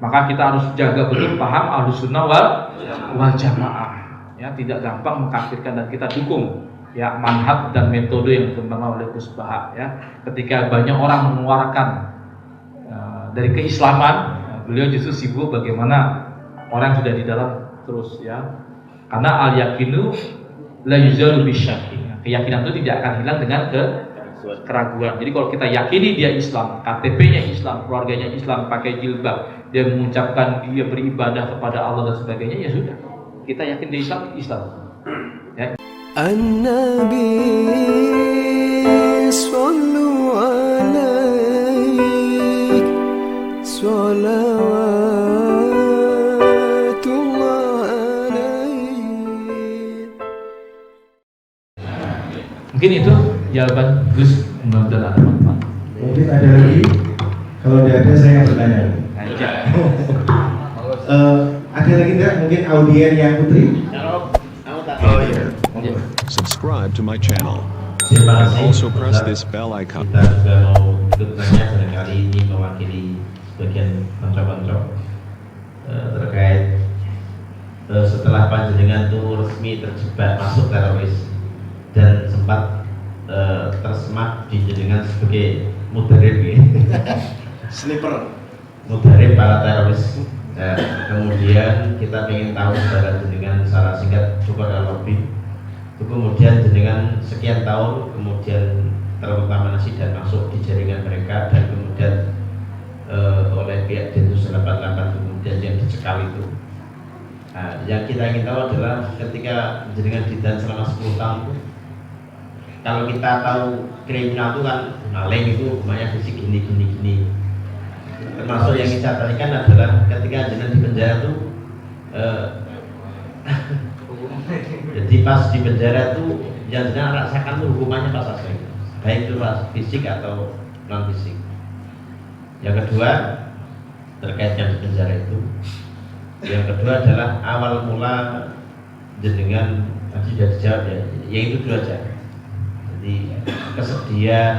Maka kita harus jaga betul paham Ahlussunnah wal Jamaah. Ya, tidak gampang mengkafirkan dan kita dukung ya manhaj dan metode yang dikembangkan oleh Gus Baha ya. Ketika banyak orang mengeluarkan dari keislaman, beliau justru sibuk bagaimana orang yang sudah di dalam terus ya. Karena al-yaqinu la yuzalu bisyaki. Keyakinan itu tidak akan hilang dengan keraguan. Jadi kalau kita yakini dia Islam, KTP-nya Islam, keluarganya Islam, pakai jilbab, dia mengucapkan dia beribadah kepada Allah dan sebagainya, ya sudah. Kita yakin dia Islam. Ya. An-Nabi sallu alaih salawatullah alaih. Mungkin itu jawaban Gus. Mudah-mudahan teman-teman. Mungkin ada lagi. Kalau tidak ada saya bertanya. Ada lagi enggak? Mungkin Audien yang Putri? Oh iya. Subscribe to my channel Terima and kasih. also press this bell icon. Kita juga mau bertanya barangkali ini mewakili sebagian konco-konco terkait setelah panjenengan itu resmi terjebak masuk teroris dan sempat tersemat dijenengan sebagai mudarib Sniper. mudarib para teroris. Kemudian kita ingin tahu secara jenengan secara singkat syukur lebih itu kemudian jenengan sekian tahun kemudian terkontaminasi dan masuk di jaringan mereka dan kemudian oleh pihak Densus 88 kemudian yang dicekal itu. Nah, yang kita ingin tahu adalah ketika jenengan ditahan selama 10 tahun itu, kalau kita tahu kriminal itu kan maling itu banyak fisik gini. Termasuk yang kita tanyakan adalah ketika jenengan di penjara itu jadi pas di penjara itu yang jenengan rasakan itu hukumannya apa saja, baik itu fisik atau non fisik. Yang kedua terkait yang di penjara itu, yang kedua adalah awal mula jenengan tadi sudah dijawab ya, yaitu dua aja. Jadi kesedihan,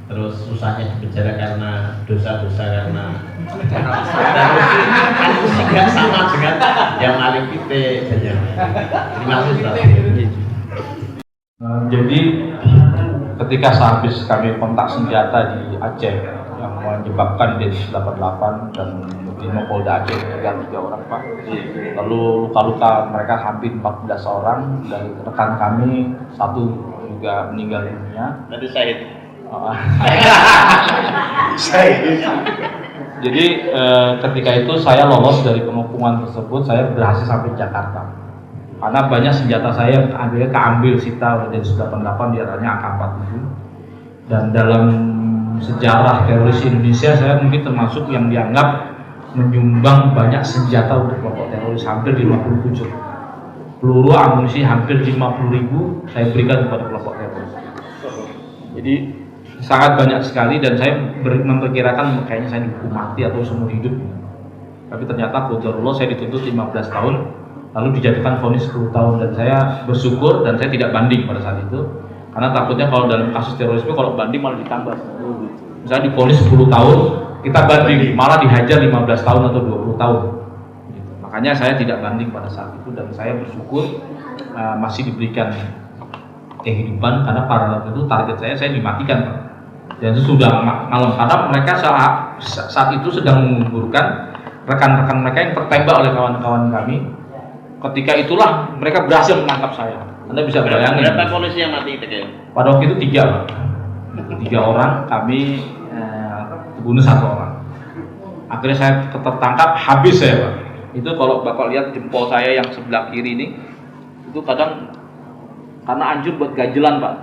terus susahnya di penjara karena dosa-dosa karena terus juga sama dengan yang maling kita dan yang terima kasih. Jadi ketika sehabis kami kontak senjata di Aceh yang menyebabkan Densus 88 dan Brimo Polda Aceh meninggal 3 orang Pak. Lalu luka-luka mereka hampir 14 orang, dari rekan kami 1 juga meninggal dunia. Nanti Syahid. Jadi ketika itu saya lolos dari pengepungan tersebut, saya berhasil sampai Jakarta. Karena banyak senjata saya yang keambil sita oleh Densus 88, di antaranya AK-47. Dan dalam sejarah teroris Indonesia, saya mungkin termasuk yang dianggap menyumbang banyak senjata untuk kelompok teroris, hampir 57. Peluru amunisi hampir 50.000 saya berikan kepada kelompok teroris. Jadi sangat banyak sekali, dan saya memperkirakan kayaknya saya dihukum mati atau seumur hidup. Tapi ternyata qadarullah saya dituntut 15 tahun, lalu dijatuhkan vonis 10 tahun, dan saya bersyukur dan saya tidak banding pada saat itu. Karena takutnya kalau dalam kasus terorisme kalau banding malah ditambah. Misalnya divonis 10 tahun, kita banding malah dihajar 15 tahun atau 20 tahun. Gitu. Makanya saya tidak banding pada saat itu, dan saya bersyukur masih diberikan kehidupan, karena pada waktu itu target saya dimatikan Pak. Dan itu sudah malam, karena mereka saat itu sedang menguburkan rekan-rekan mereka yang tertembak oleh kawan-kawan kami. Ketika itulah mereka berhasil menangkap saya. Anda bisa bayangin. Berapa polisi yang mati itu ya? Pada waktu itu 3 Pak. 3 orang, kami bunuh 1 orang. Akhirnya saya tertangkap, habis saya Pak. Itu kalau Bapak lihat jempol saya yang sebelah kiri ini, itu kadang karena anjur buat ganjelan Pak.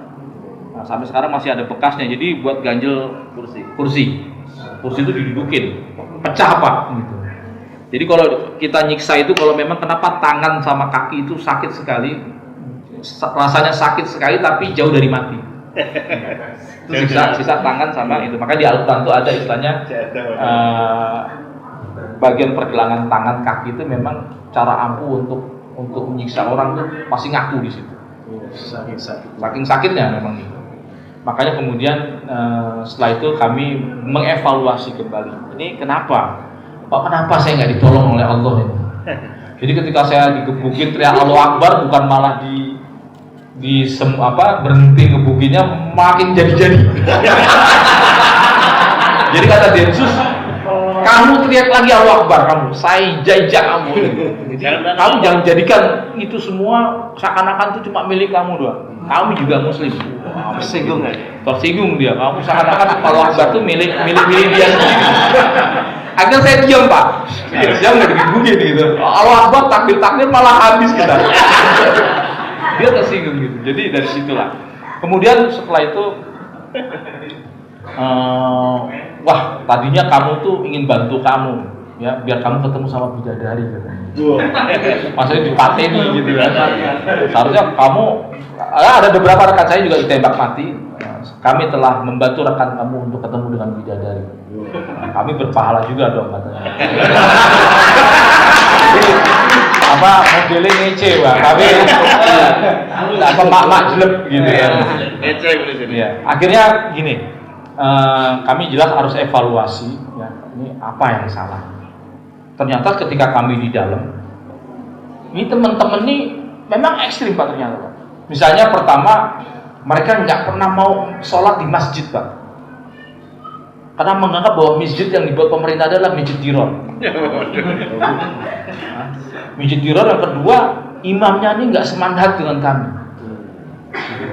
Nah, sampai sekarang masih ada bekasnya, jadi buat ganjel kursi itu didudukin, pecah Pak gitu. Jadi kalau kita nyiksa itu, kalau memang kenapa tangan sama kaki itu sakit sekali, rasanya sakit sekali tapi jauh dari mati. Itu sisa tangan sama itu. Maka di Al-Quran itu ada istilahnya bagian pergelangan tangan kaki itu memang cara ampuh untuk menyiksa orang tuh pasti ngaku di situ. Saking sakitnya memang itu. Makanya kemudian setelah itu kami mengevaluasi kembali. Ini kenapa Pak, kenapa saya nggak ditolong oleh Allah ini? Jadi ketika saya digebukin teriak Allahu Akbar, bukan malah berhenti ngebukinnya, makin jadi. Jadi kata Densus, kamu teriak lagi Allahu Akbar, kamu, saya jajak kamu. Kamu jangan jadikan itu semua seakan-akan itu cuma milik kamu doang. Kamu juga Muslim. Tersinggung dia. Kamu seakan-akan Allahu Akbar itu milik dia sendiri. Akhirnya saya diam, Pak. Diam nggak digebukin gitu. Allahu Akbar, takbir malah habis kita. Dia tersinggung gitu. Jadi dari situlah. Kemudian setelah itu, wah, tadinya kamu tuh ingin bantu kamu, ya, biar kamu ketemu sama bidadari katanya. Maksudnya dipateni gitu kan. Seharusnya kamu, ada beberapa rekan saya juga ditembak mati. Kami telah membantu rekan kamu untuk ketemu dengan bidadari. Kami berpahala juga dong katanya. Modelnya ngece, Bang. Tapi mak jelek gitu ya. Ngece bener. Ya. Akhirnya gini, kami jelas harus evaluasi, ya, ini apa yang salah. Ternyata ketika kami di dalam, ini teman-teman ini memang ekstrim, Pak, ternyata, Pak. Misalnya pertama, mereka nggak pernah mau sholat di masjid, Pak, karena menganggap bahwa masjid yang dibuat pemerintah adalah masjid diror. Masjid diror. Yang kedua, imamnya ini nggak semanhat dengan kami,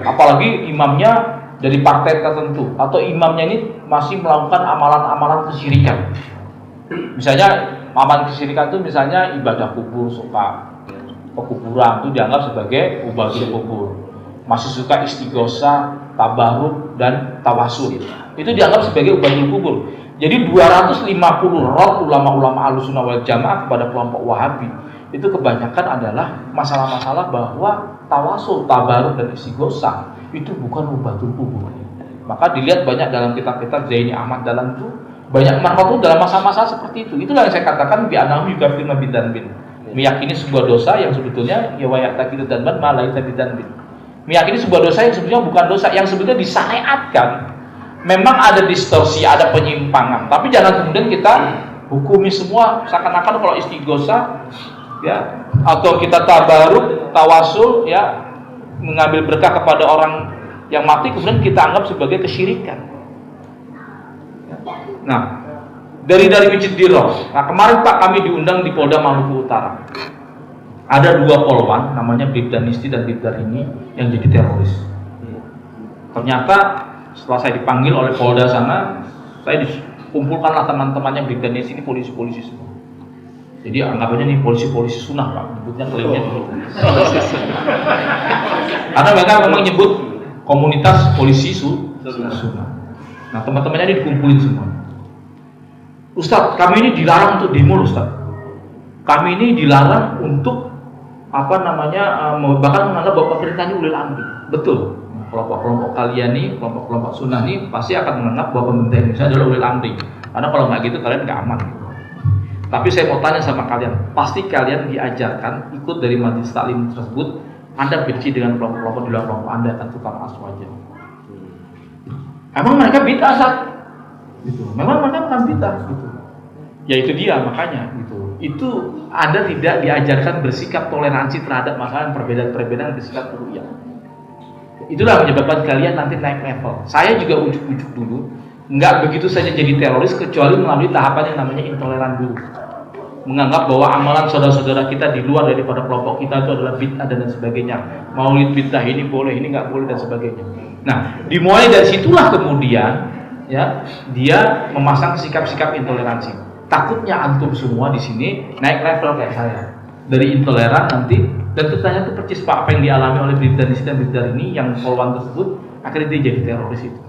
apalagi imamnya dari partai tertentu, atau imamnya ini masih melakukan amalan-amalan kesyirikan. Misalnya amalan kesyirikan itu misalnya ibadah kubur, suka pekuburan, itu dianggap sebagai ubadul kubur. Masih suka istighosah, tabaruk, dan tawasul, itu dianggap sebagai ubadul kubur. Jadi 250 rot ulama-ulama Ahlussunnah wal Jamaah kepada kelompok Wahabi itu kebanyakan adalah masalah-masalah bahwa tawasul, tabaruk, dan istighosah itu bukan ubadul kubur. Maka dilihat banyak dalam kitab-kitab Zaini Ahmad Dahlan itu banyak marfatu dalam masa-masa seperti itu. Itulah yang saya katakan bi'anahu yukafir bidzanbin. Meyakini sebuah dosa yang sebetulnya ya wayatakidu dzanban ma laisa bidzanbin. Meyakini sebuah dosa yang sebetulnya bukan dosa, yang sebetulnya disyariatkan. Memang ada distorsi, ada penyimpangan, tapi jangan kemudian kita hukumi semua seakan-akan kalau istighosah, ya, atau kita tabaruk, tawasul, ya, mengambil berkah kepada orang yang mati, kemudian kita anggap sebagai kesyirikan. Nah, dari masjid Diror. Nah, kemarin Pak kami diundang di Polda Maluku Utara. Ada 2 polwan, namanya Bribda Nisti dan Bribda ini yang jadi teroris. Ternyata setelah saya dipanggil oleh Polda sana, saya dikumpulkanlah teman-temannya Bribda Nisti ini polisi-polisi semua. Jadi anggapannya nih polisi-polisi sunnah, Pak, nyebutnya klaimnya dulu. Karena mereka memang nyebut komunitas polisi sunnah. Nah, teman-temannya ini dikumpulin semua. Ustadz, kami ini dilarang untuk demo, Ustadz. Kami ini dilarang untuk bahkan menganggap bahwa pemerintah ini ulil amri. Betul. Kelompok-kelompok kalian nih, kelompok-kelompok sunnah nih pasti akan menganggap bahwa pemerintah Indonesia adalah ulil amri. Karena kalau nggak gitu kalian nggak aman. Tapi saya mau tanya sama kalian, pasti kalian diajarkan ikut dari majelis taklim tersebut, Anda benci dengan kelompok-kelompok di luar kelompok Anda akan tukar aswaja. Emang mereka bid'ah, Sat? Gitu. Memang mereka bukan bid'ah, gitu. Ya itu dia makanya, gitu. Itu Anda tidak diajarkan bersikap toleransi terhadap masalah perbedaan-perbedaan bersikap ru'yah. Itulah menyebabkan kalian nanti naik level. Saya juga ujuk-ujuk dulu, nggak begitu saja jadi teroris kecuali melalui tahapan yang namanya intoleran dulu. Menganggap bahwa amalan saudara-saudara kita di luar daripada kelompok kita itu adalah bid'ah dan sebagainya. Maulid bid'ah ini boleh, ini nggak boleh dan sebagainya. Nah, dimulai dari situlah kemudian ya dia memasang sikap-sikap intoleransi. Takutnya antum semua di sini naik level kayak saya. Dari intoleran nanti dan ternyata itu persis Pak apa yang dialami oleh Bribda Nisti dan Bribda ini yang polwan tersebut akhirnya dia jadi teroris itu.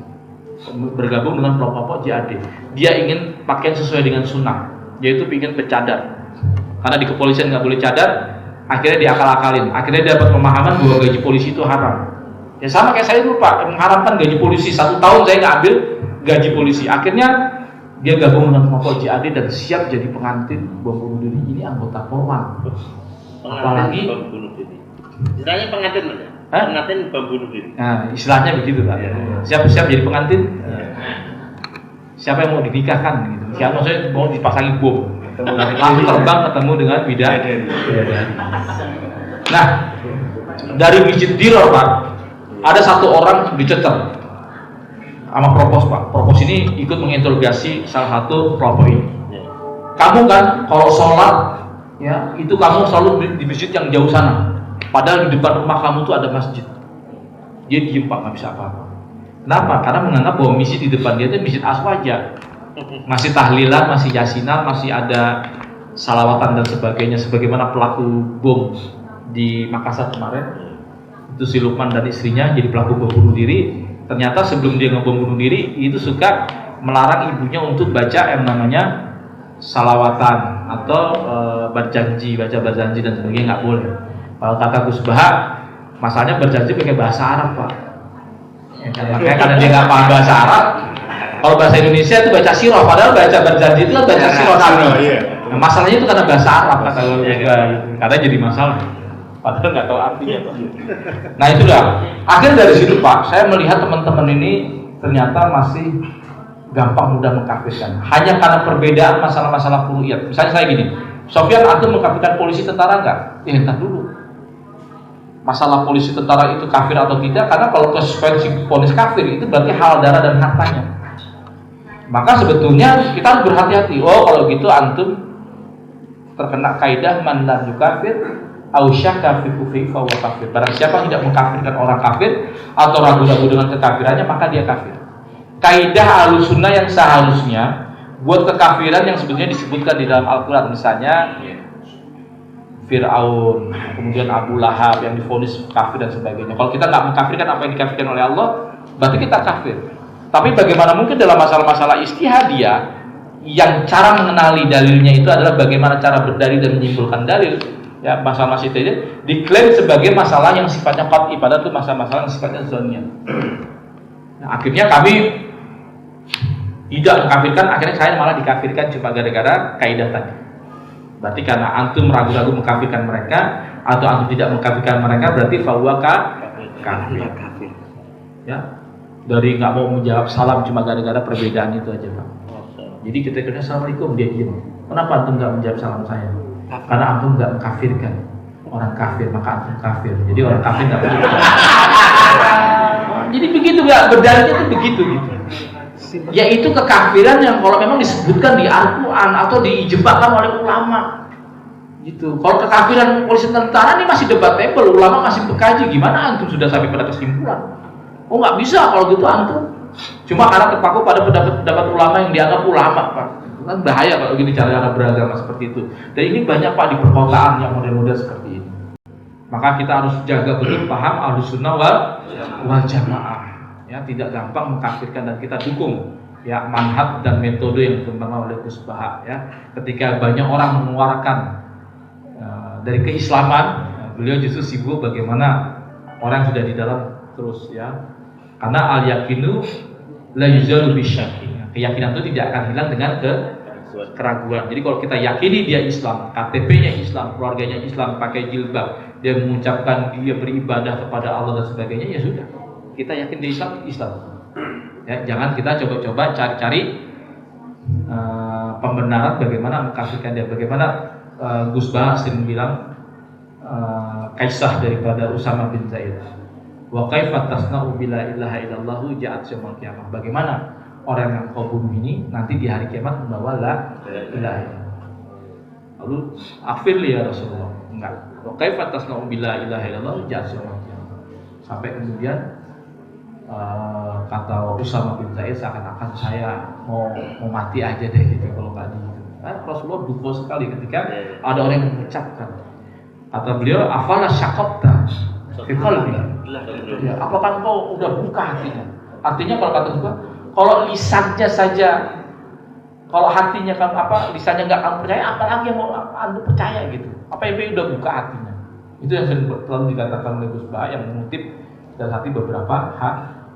Bergabung dengan kelompok JAD. Dia ingin pakaian sesuai dengan sunnah, yaitu ingin bercadar. Karena di kepolisian nggak boleh cadar, akhirnya diakal-akalin. Akhirnya dia dapat pemahaman bahwa gaji polisi itu haram. Ya sama kayak saya dulu Pak, mengharamkan gaji polisi. 1 tahun saya nggak ambil gaji polisi. Akhirnya dia gabung dengan kelompok JAD dan siap jadi pengantin bom bunuh diri. Ini anggota polwan. Apalagi bom bunuh diri. Istilahnya pengantin mana? Pengantin bom bunuh diri. Nah, istilahnya begitu Pak. Siap-siap jadi pengantin. Siapa yang mau dinikahkan gitu. Siapa maksudnya mau dipasangi bom. langsung terbang ketemu dengan bidadari. Nah, dari masjid Diror Pak, ada satu orang dicecer sama propos Pak. Propos ini ikut menginterogasi salah satu kelompok ini. Kamu kan kalau sholat ya itu kamu selalu di masjid yang jauh sana. Padahal di depan rumah kamu tuh ada masjid. Dia diem Pak, nggak bisa apa-apa. Kenapa? Karena menganggap bahwa masjid di depan dia itu masjid aswaja. Masih tahlilan, masih yasinan, masih ada salawatan dan sebagainya. Sebagaimana pelaku bom di Makassar kemarin, itu si Lukman dan istrinya jadi pelaku bom bunuh diri. Ternyata sebelum dia ngebom bunuh diri, itu suka melarang ibunya untuk baca yang namanya salawatan atau berjanji, baca berjanji dan sebagainya, nggak boleh. Kalau kata Gus Baha, masalahnya berjanji pakai bahasa Arab Pak. Ya, makanya karena dia nggak paham bahasa Arab, kalau bahasa Indonesia itu baca siroh, padahal baca berjanji itu kan baca siroh kami. Nah, masalahnya itu karena bahasa Arab, katanya jadi masalah. Padahal nggak tahu artinya Pak. Nah itulah. Akhirnya dari situ Pak, saya melihat teman-teman ini ternyata masih gampang mudah mengkafirkan. Hanya karena perbedaan masalah-masalah furu'iyat. Misalnya saya gini, Sofyan antum mengkafirkan polisi tentara nggak? Ya entar dulu. Masalah polisi tentara itu kafir atau tidak, karena kalau konsekuensi vonis kafir itu berarti halal darah dan hartanya. Maka sebetulnya kita harus berhati-hati. Oh kalau gitu antum terkena kaidah man lam yukafir au syakka fi kufri fa huwa kafir. Barang siapa tidak mengkafirkan orang kafir atau ragu-ragu dengan kekafirannya, maka dia kafir. Kaidah Ahlussunnah yang seharusnya buat kekafiran yang sebetulnya disebutkan di dalam Al-Qur'an, misalnya Fir'aun, kemudian Abu Lahab yang divonis kafir dan sebagainya. Kalau kita nggak mengkafirkan apa yang dikafirkan oleh Allah, berarti kita kafir. Tapi bagaimana mungkin dalam masalah-masalah istihadiyah yang cara mengenali dalilnya itu adalah bagaimana cara berdalil dan menyimpulkan dalil, ya masalah istihadiyah diklaim sebagai masalah yang sifatnya qat'i, padahal itu masalah-masalah yang sifatnya dzanniyah. Nah, akhirnya kami tidak mengkafirkan, akhirnya saya malah dikafirkan cuma gara-gara kaidah tadi. Berarti karena antum ragu-ragu mengkafirkan mereka atau antum tidak mengkafirkan mereka, berarti fahuwa kafir. Ya, dari nggak mau menjawab salam cuma gara-gara perbedaan itu aja Pak. Jadi kita kira assalamualaikum, dia diam. Kenapa antum nggak menjawab salam saya? Karena antum nggak mengkafirkan orang kafir, maka antum kafir. Jadi orang kafir nggak boleh. Jadi begitu nggak berdalilnya itu begitu gitu. Yaitu kekafiran yang kalau memang disebutkan di Al-Quran atau diijma'kan oleh ulama gitu. Kalau kekafiran polisi tentara ini masih debatable, ulama masih berkaji, gimana antum sudah sampai pada kesimpulan? Oh nggak bisa kalau gitu antum cuma karena terpaku pada pendapat ulama yang dianggap ulama Pak. Kan bahaya kalau gini cara beragama seperti itu. Dan ini banyak Pak di perkotaan yang model-model seperti ini. Maka kita harus jaga betul paham Ahlussunnah wal Jamaah. Ya, tidak gampang mengkafirkan, dan kita dukung ya manhaj dan metode yang dikembangkan oleh Gus Baha ya. Ketika banyak orang mengeluarkan dari keislaman, beliau justru sibuk bagaimana orang yang sudah di dalam terus ya. Karena al yaqinu la yuzalu bisyakki. Keyakinan itu tidak akan hilang dengan keraguan. Jadi kalau kita yakini dia Islam, KTP-nya Islam, keluarganya Islam, pakai jilbab, dia mengucapkan dia beribadah kepada Allah dan sebagainya, ya sudah. Kita yakin di Islam. Ya, jangan kita coba-coba cari-cari pembenaran bagaimana mengkafirkan dia. Bagaimana Gus Baha sering bilang kisah daripada Usama bin Zaid. Wa kaifa tasna'u bila ilaha illallah ja'at yaumil qiyamah. Bagaimana orang yang kau bunuh ini nanti di hari kiamat membawa la ilaha illallah. Lalu afirli ya Rasulullah. Enggak. Wa kaifa tasna'u bila ilaha illallah ja'at yaumil qiyamah. Sampai kemudian kata Usama bin Zaid, seakan-akan saya mau mati aja deh gitu kalau nggak gitu. Rasulullah duka sekali ketika ada orang yang mengucapkan. Kata beliau, afala syaqaqta fi qalbi. Ya, apakah engkau udah buka hatinya? Artinya kalau kata gua, kalau lisannya saja, kalau hatinya kamu lisannya nggak kamu percaya, apalagi yang mau Anda percaya gitu. Apa yang udah buka hatinya? Itu yang selalu dikatakan oleh Gus Baha yang mengutip dan hati beberapa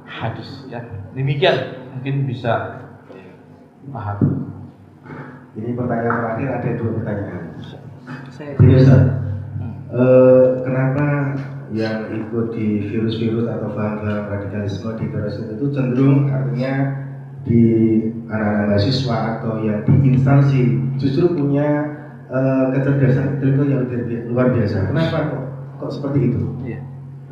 hadis ya. Demikian mungkin bisa paham. Ini pertanyaan terakhir, ada 2 pertanyaan. Jadi Ustaz, kenapa yang ikut di virus-virus atau paham-paham radikalisme di terorisme itu cenderung artinya di anak-anak mahasiswa atau yang di instansi justru punya kecerdasan intelektual yang luar biasa. Kenapa kok seperti itu? Iya.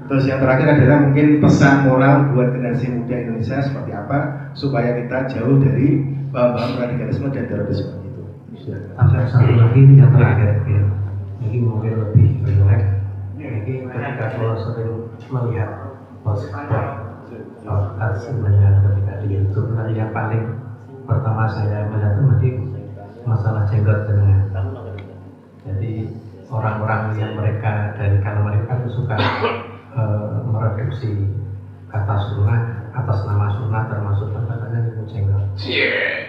Terus yang terakhir adalah mungkin pesan moral buat generasi muda Indonesia seperti apa supaya kita jauh dari paham-paham radikalisme dan terorisme itu. Ada satu lagi yang terakhir ya. Ini mungkin lebih relax. Ini ketika saya sering melihat podcast sebenarnya ketika di YouTube, yang paling pertama saya melihat itu masalah jenggot dengan. Jadi orang-orang yang mereka dari kalangan mereka itu suka mereduksi kata sunnah atas nama sunnah, termasuk katanya ilmu jenggot.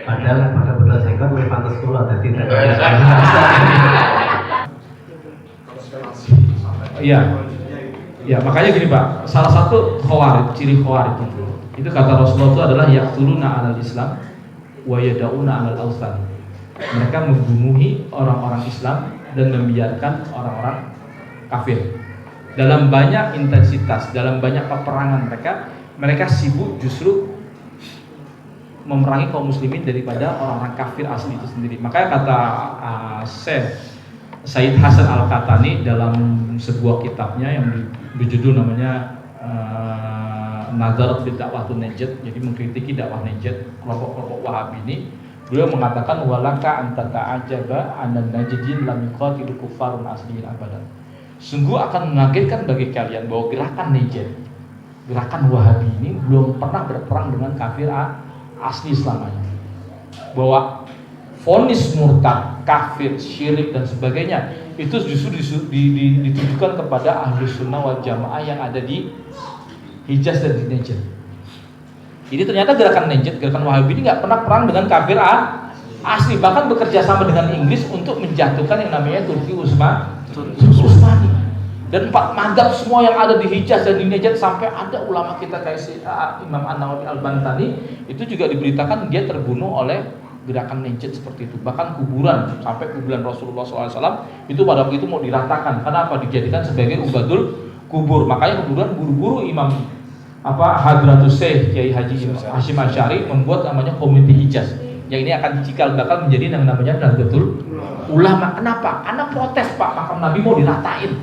Padahal pada benar jenggot lebih pantas pula, jadi tidak ada. Iya. Ya, makanya gini Pak, salah satu khawarij, ciri khawarij itu kata Rasulullah itu adalah yaqtuluna 'alal Islam wa yada'una 'alal awthan. Mereka membunuhi orang-orang Islam dan membiarkan orang-orang kafir. Dalam banyak intensitas, dalam banyak peperangan mereka sibuk justru memerangi kaum muslimin daripada orang-orang kafir asli itu sendiri. Makanya kata Said Hasan Al-Katani dalam sebuah kitabnya yang berjudul namanya Nazarat fi Da'watun Najd, jadi mengkritiki dakwah Najd, kelompok-kelompok Wahabi ini, beliau mengatakan walaka anta ta'ajaba anan najdin lam yuqatilu kuffarun asliyin abadan. Sungguh akan mengagetkan bagi kalian bahwa gerakan Najd, gerakan Wahabi ini belum pernah berperang dengan kafir asli selamanya. Bahwa vonis murtad, kafir, syirik dan sebagainya itu justru ditujukan kepada ahli sunnah wal jamaah yang ada di Hijaz dan di Najd. Jadi ternyata gerakan Najd, gerakan Wahabi ini nggak pernah perang dengan kafir asli, bahkan bekerja sama dengan Inggris untuk menjatuhkan yang namanya Turki Utsmani. Dan 4 madhab semua yang ada di Hijaz dan di Najd, sampai ada ulama kita kayak Imam An-Nawawi Al-Bantani itu juga diberitakan dia terbunuh oleh gerakan Najd seperti itu. Bahkan kuburan, sampai kuburan Rasulullah SAW itu pada waktu itu mau diratakan. Kenapa? Dijadikan sebagai ubadul kubur. Makanya kuburan buru-buru Imam Hadratus Syekh Kiai Haji Hashim Asy'ari membuat namanya Komite Hijaz, yang ini akan cikal bakal menjadi yang namanya Nahdlatul Ulama. Kenapa? Karena protes Pak, makam Nabi mau diratain.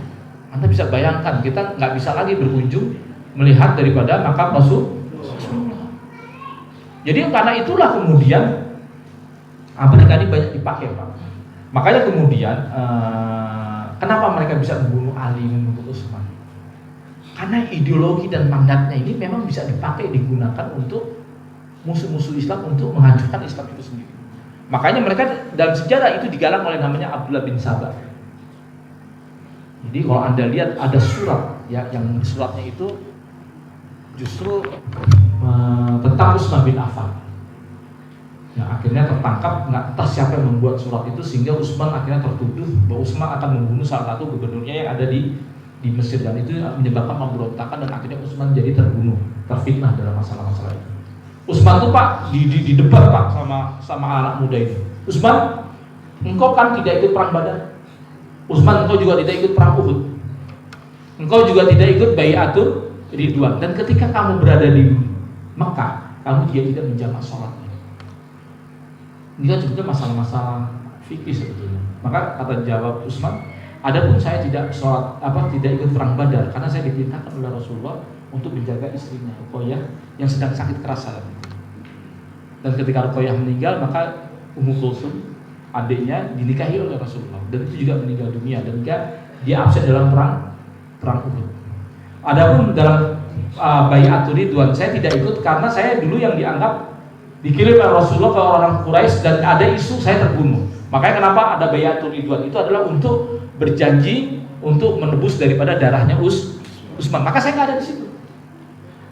Anda bisa bayangkan, kita nggak bisa lagi berkunjung melihat daripada makam Rasulullah. Jadi karena itulah kemudian mereka ini banyak dipakai Pak. Makanya kemudian kenapa mereka bisa membunuh Ali, membunuh Utsman? Karena ideologi dan mandatnya ini memang bisa dipakai, digunakan untuk musuh-musuh Islam untuk menghancurkan Islam itu sendiri. Makanya mereka dalam sejarah itu digalang oleh namanya Abdullah bin Sabah. Jadi kalau Anda lihat ada surat ya, yang suratnya itu justru tentang Utsman bin Affan. Yang akhirnya tertangkap, nggak tahu siapa yang membuat surat itu, sehingga Utsman akhirnya tertuduh bahwa Utsman akan membunuh salah satu gubernurnya yang ada di Mesir, dan itu menyebabkan pemberontakan dan akhirnya Utsman jadi terbunuh, terfitnah dalam masalah-masalah itu. Utsman tuh Pak di debat Pak sama anak muda ini. Utsman, engkau kan tidak ikut perang Badar. Utsman, engkau juga tidak ikut perang Uhud. Engkau juga tidak ikut Bai'atul Ridwan. Dan ketika kamu berada di Mekah, kamu tidak menjamak sholat. Ini kan sebetulnya masalah-masalah fikih sebetulnya. Maka kata jawab Utsman, adapun saya tidak sholat, tidak ikut perang Badar karena saya diperintahkan oleh Rasulullah untuk menjaga istrinya Ruqayyah yang sedang sakit keras saat itu. Dan ketika Ruqayyah meninggal, maka Ummu Kulsum, adiknya, dinikahi oleh Rasulullah, dan itu juga meninggal dunia, dan dia absen dalam perang Uhud. Adapun dalam Bai'atul Ridwan saya tidak ikut karena saya dulu yang dianggap dikirim oleh Rasulullah ke orang Quraisy dan ada isu saya terbunuh. Makanya kenapa ada Bai'atul Ridwan, itu adalah untuk berjanji untuk menebus daripada darahnya Utsman. Maka saya nggak ada di situ.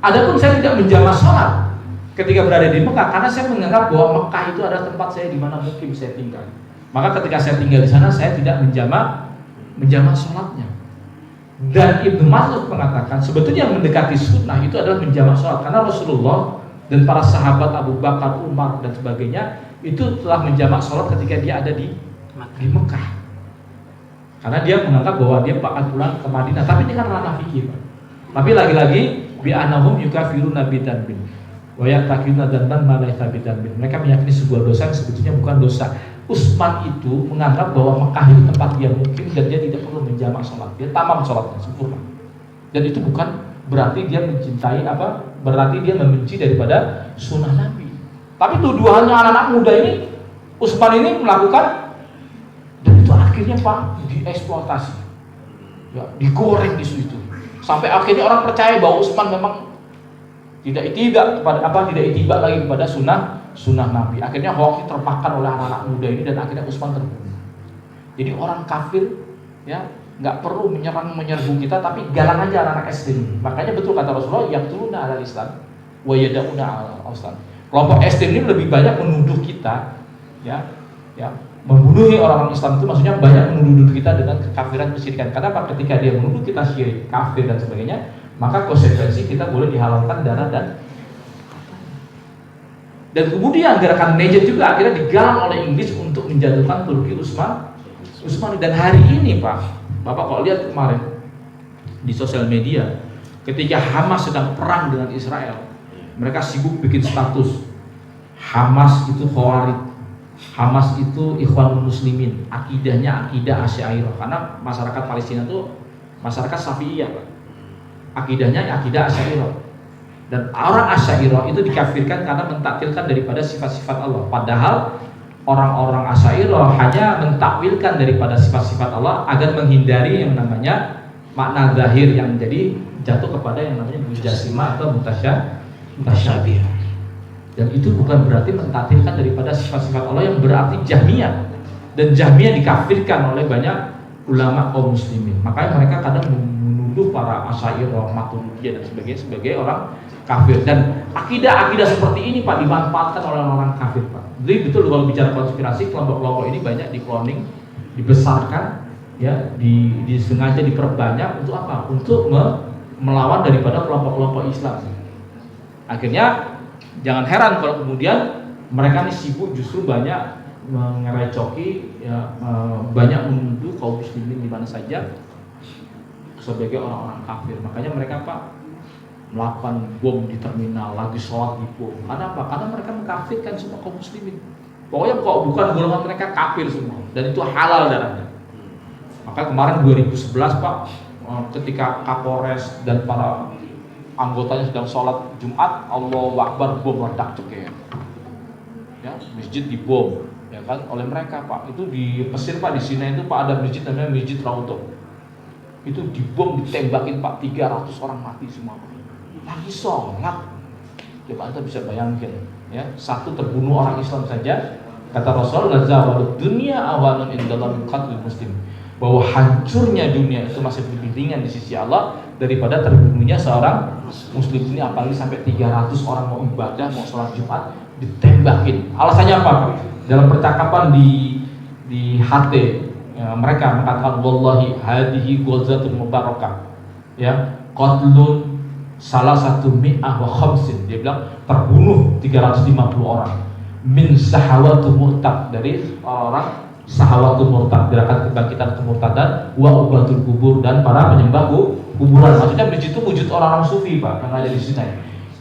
Adapun saya tidak menjamak sholat ketika berada di Mekah karena saya menganggap bahwa Mekah itu adalah tempat saya di mana mukim saya tinggal. Maka ketika saya tinggal di sana saya tidak menjamak sholatnya. Dan Ibnu Mas'ud mengatakan sebetulnya yang mendekati sunnah itu adalah menjamak sholat, karena Rasulullah dan para sahabat Abu Bakar, Umar dan sebagainya itu telah menjamak sholat ketika dia ada di Mekah. Karena dia menganggap bahwa dia akan pulang ke Madinah. Tapi ini kan ranah fikih. Tapi lagi-lagi bi'annahum yukafiruna bidzanbin wa yaqtaqiduna dzanban ma laysa bidzanbin. Mereka meyakini sebuah dosa yang sebetulnya bukan dosa. Utsman itu menganggap bahwa Mekah itu tempat dia mukim dan dia tidak perlu menjamak sholat, dia tamam sholatnya sempurna. Dan itu bukan berarti dia mencintai berarti dia membenci daripada sunnah Nabi. Tapi tuduhannya anak-anak muda ini, Utsman ini melakukan, dan itu akhirnya Pak dieksploitasi, ya, digoreng isu itu, sampai akhirnya orang percaya bahwa Utsman memang tidak itiba lagi kepada sunnah Nabi. Akhirnya hoax terpakan oleh anak-anak muda ini dan akhirnya Utsman terbunuh. Jadi orang kafir ya nggak perlu menyerbu kita, tapi galang aja anak-anak SD. Makanya betul kata Rasulullah, yaqtuluna alal Islam wa yad'una alal Awsan. Kelompok SD ini lebih banyak menuduh kita, ya, membunuhi orang-orang Islam itu maksudnya banyak menuduh kita dengan kekafiran, kesyirikan. Karena apa? Ketika dia menuduh kita syirik, kafir dan sebagainya, maka konsekuensi kita boleh dihalalkan darah dan kemudian gerakan Najd juga akhirnya digalang oleh Inggris untuk menjatuhkan Turki Utsmani. Dan hari ini Pak, Bapak kalau lihat kemarin di sosial media, ketika Hamas sedang perang dengan Israel, mereka sibuk bikin status Hamas itu Khawarij, Hamas itu Ikhwanul Muslimin, akidahnya akidah Asy'ariyah. Karena masyarakat Palestina itu masyarakat Syafi'iyah, Pak. Akidahnya akidah Asy'ariyah. Dan orang Asy'ariyah itu dikafirkan karena mentakwilkan daripada sifat-sifat Allah. Padahal orang-orang Asy'ariyah hanya mentakwilkan daripada sifat-sifat Allah agar menghindari yang namanya makna zahir yang jadi jatuh kepada yang namanya mujassimah atau mutasyabih. Dan itu bukan berarti mentakwilkan daripada sifat-sifat Allah yang berarti Jahmiyah. Dan Jahmiyah dikafirkan oleh banyak ulama kaum muslimin. Makanya mereka kadang menuduh para Asy'ariyah, Maturidiyah dan sebagainya sebagai orang kafir. Dan akidah-akidah seperti ini Pak dimanfaatkan oleh orang kafir Pak. Jadi betul kalau bicara konspirasi, kelompok-kelompok ini banyak dikloning, dibesarkan, ya, disengaja diperbanyak untuk apa? Untuk melawan daripada kelompok-kelompok Islam. Akhirnya jangan heran kalau kemudian mereka ini sibuk justru banyak mengerecoki, ya, banyak menuduh kaum muslimin di mana saja sebagai orang-orang kafir. Makanya mereka Pak melakukan bom di terminal, lagi sholat di bom. Karena apa? Karena mereka mengkafirkan semua kaum muslimin. Pokoknya kok bukan golongan mereka kafir semua, dan itu halal darahnya. Maka kemarin 2011 Pak, ketika Kapolres dan para anggotanya sedang sholat Jumat, Allahu Akbar, bom meledak ceker. Ya, masjid dibom, ya kan, oleh mereka Pak. Itu di Mesir Pak, di Sinai itu Pak ada masjid namanya Masjid Raudhah. Itu dibom, ditembakin Pak, 300 orang mati semua Pak. Lagi sholat, coba Anda bisa bayangkan, ya, satu terbunuh orang Islam saja. Kata Rasulullah, zawalud dunia awanun indallahi qatlul muslim, bahwa hancurnya dunia itu masih lebih ringan di sisi Allah daripada terbunuhnya seorang muslim. Ini apalagi sampai 300 orang mau ibadah, mau sholat Jumat ditembakin. Alasannya apa? Dalam percakapan di HT, ya, mereka mengatakan wallahi hadihi ghazatun mubarakah, ya, qatlun salah satu mi'ah wa khamsin. Dia bilang terbunuh 350 orang min sahawatul murtad, dari orang sahawatul murtad, gerakan kebangkitan kemurtadan, wa ubatul kubur, dan para penyembah kuburan. Maksudnya masjid itu wujud orang-orang sufi Pak yang ada di sini.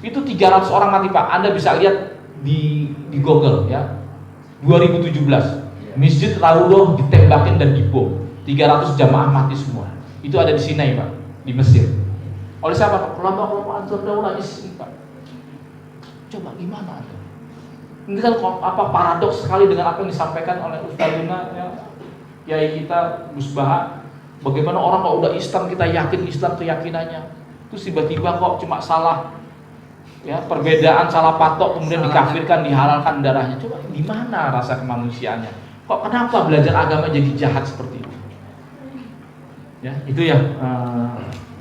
Itu 300 orang mati Pak. Anda bisa lihat di Google, ya. 2017 Masjid Raudhah ditembakin dan dibom, 300 jamaah mati semua. Itu ada di Sinai Pak, di Mesir. Oleh siapa Pak? Kelompok-kelompok Ansar Daulah Islam Pak. Coba gimana Anda? Ini kan paradoks sekali dengan apa yang disampaikan oleh Ustazuna, ya, Kiai kita Gus Baha. Bagaimana orang kalau udah Islam kita yakin Islam keyakinannya, terus tiba-tiba kok cuma salah, ya, perbedaan salah patok kemudian dikafirkan, dihalalkan darahnya. Coba gimana rasa kemanusiaannya? Kok kenapa belajar agama jadi jahat seperti itu? Ya, itu ya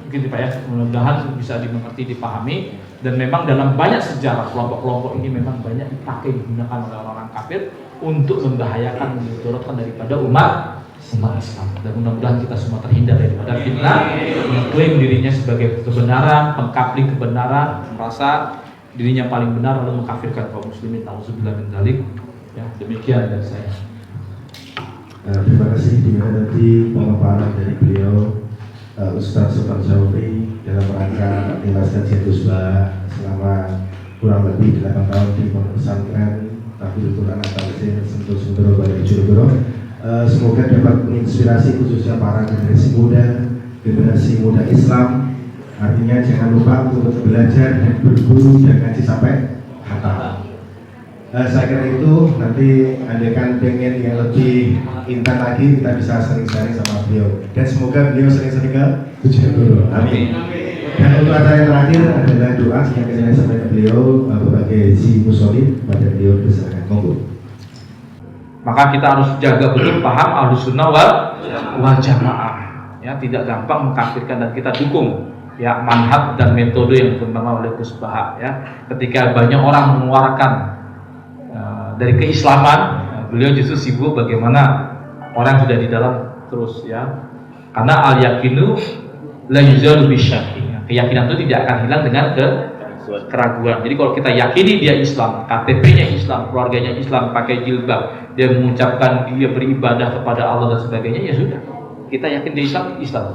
mungkin Pak ya, mudah-mudahan bisa dimengerti, dipahami. Dan memang dalam banyak sejarah kelompok-kelompok ini memang banyak dipakai, digunakan oleh orang kafir untuk membahayakan, memudaratkan daripada umat Islam. Dan mudah-mudahan kita semua terhindar daripada fitnah, mengklaim dirinya sebagai kebenaran, mengkapling kebenaran, merasa dirinya paling benar lalu mengkafirkan kaum muslimin. Nauzubillah min dzalik. Ya, demikian dari saya. Terima kasih tadi pemaparan dari beliau, Ustaz Sultan Syafri, dalam rangka menjelaskan Gus Baha selama kurang lebih 8 tahun di pondok pesantren Hafizul Quran At-Tafsir Sentul Sundoro Bali Jogoro. Semoga dapat menginspirasi khususnya para generasi muda Islam. Artinya jangan lupa untuk belajar dan berguru dan ngaji sampai hatam. Saya kira itu nanti andaikan pengen yang lebih intan lagi kita bisa sering-sering sama beliau. Dan semoga beliau sering-sering ke Bojonegoro. Amin. Dan untuk acara yang terakhir adalah doa yang saya sampaikan ke beliau sebagai si musolid pada beliau bersilakan. Monggo. Maka kita harus jaga betul paham Ahlussunnah wal Jamaah. Ya, tidak gampang mengkafirkan dan kita dukung ya manhaj dan metode yang dikembangkan oleh Gus Baha ya. Ketika banyak orang mengeluarkan dari keislaman, beliau justru sibuk bagaimana orang yang sudah di dalam terus ya. Karena al-yaqinu la yuzalu bisyakki. Keyakinan itu tidak akan hilang dengan keraguan. Jadi kalau kita yakini dia Islam, KTP-nya Islam, keluarganya Islam, pakai jilbab, dia mengucapkan dia beribadah kepada Allah dan sebagainya, ya sudah. Kita yakin dia Islam, Islam.